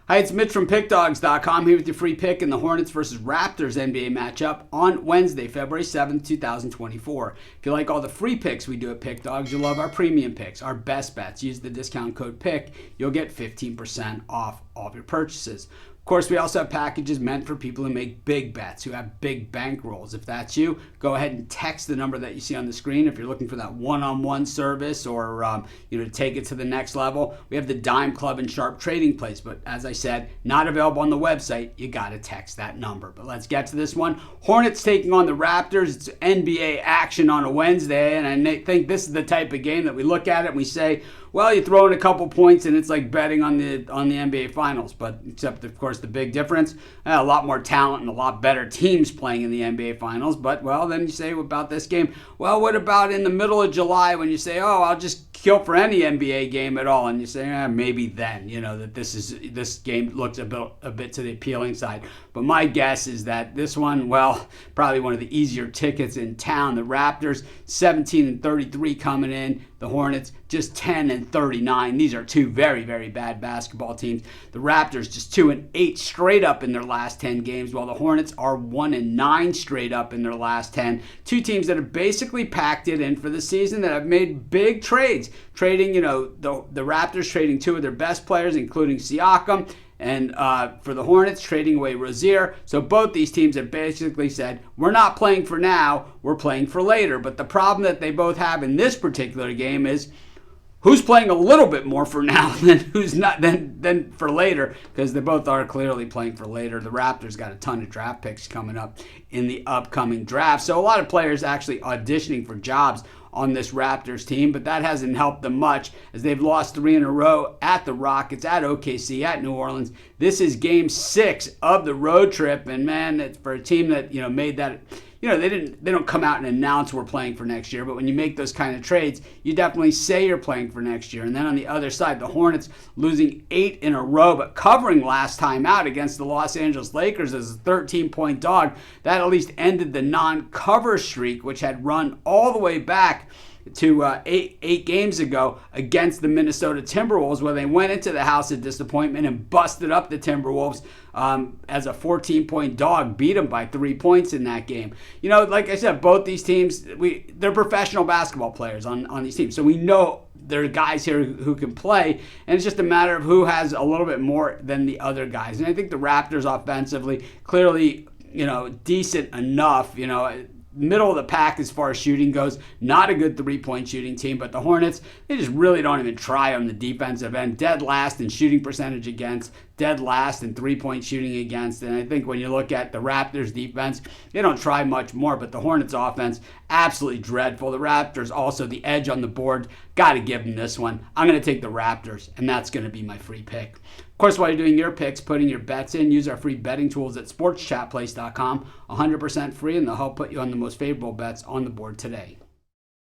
Hi, it's Mitch from Pickdawgz.com here with your free pick in the Hornets versus Raptors NBA matchup on Wednesday, February 7th, 2024. If you like all the free picks we do at Pickdawgz, you'll love our premium picks, our best bets. Use the discount code PICK. You'll get 15% off all of your purchases. Of course, we also have packages meant for people who make big bets, who have big bankrolls. If that's you, go ahead and text the number that you see on the screen. If you're looking for that one-on-one service or to take it to the next level, we have the Dime Club and Sharp Trading Place. But as I said, not available on the website. You got to text that number. But let's get to this one. Hornets taking on the Raptors. It's NBA action on a Wednesday, and I think this is the type of game that we look at it and we say, well, you throw in a couple points and it's like betting on the NBA Finals. But except, of course, the big difference, a lot more talent and a lot better teams playing in the NBA Finals. But, well, then you say about this game, well, what about in the middle of July when you say, oh, I'll just kill for any NBA game at all? And you say, maybe then, that this game looks a bit to the appealing side. But my guess is that this one, well, probably one of the easier tickets in town. The Raptors, 17-33 coming in. The Hornets, just 10-39. These are two very, very bad basketball teams. The Raptors, just 2-8 straight up in their last 10 games, while the Hornets are 1-9 straight up in their last 10. Two teams that have basically packed it in for the season, that have made big trades. Trading, the Raptors trading two of their best players, including Siakam. And for the Hornets, trading away Rozier. So both these teams have basically said, we're not playing for now, we're playing for later. But the problem that they both have in this particular game is who's playing a little bit more for now than who's not than for later, because they both are clearly playing for later. The Raptors got a ton of draft picks coming up in the upcoming draft. So a lot of players actually auditioning for jobs on this Raptors team, but that hasn't helped them much as they've lost 3 in a row at the Rockets, at OKC, at New Orleans. This is game 6 of the road trip, and man, it's for a team that made that. They don't come out and announce we're playing for next year, but when you make those kind of trades, you definitely say you're playing for next year. And then on the other side, the Hornets losing 8 in a row, but covering last time out against the Los Angeles Lakers as a 13-point dog. That at least ended the non-cover streak, which had run all the way back to eight games ago against the Minnesota Timberwolves, where they went into the house of disappointment and busted up the Timberwolves as a 14-point dog, beat them by 3 points in that game. Like I said, both these teams, they're professional basketball players on these teams, so we know there are guys here who can play, and it's just a matter of who has a little bit more than the other guys. And I think the Raptors offensively, clearly, decent enough, middle of the pack as far as shooting goes. Not a good three-point shooting team, but the Hornets, they just really don't even try on the defensive end. Dead last in shooting percentage against, dead last in three-point shooting against. And I think when you look at the Raptors defense, they don't try much more, but the Hornets offense, absolutely dreadful. The Raptors also the edge on the board. Got to give them this one. I'm going to take the Raptors, and that's going to be my free pick. Of course, while you're doing your picks, putting your bets in, use our free betting tools at sportschatplace.com. 100% free, and they'll help put you on the most favorable bets on the board today.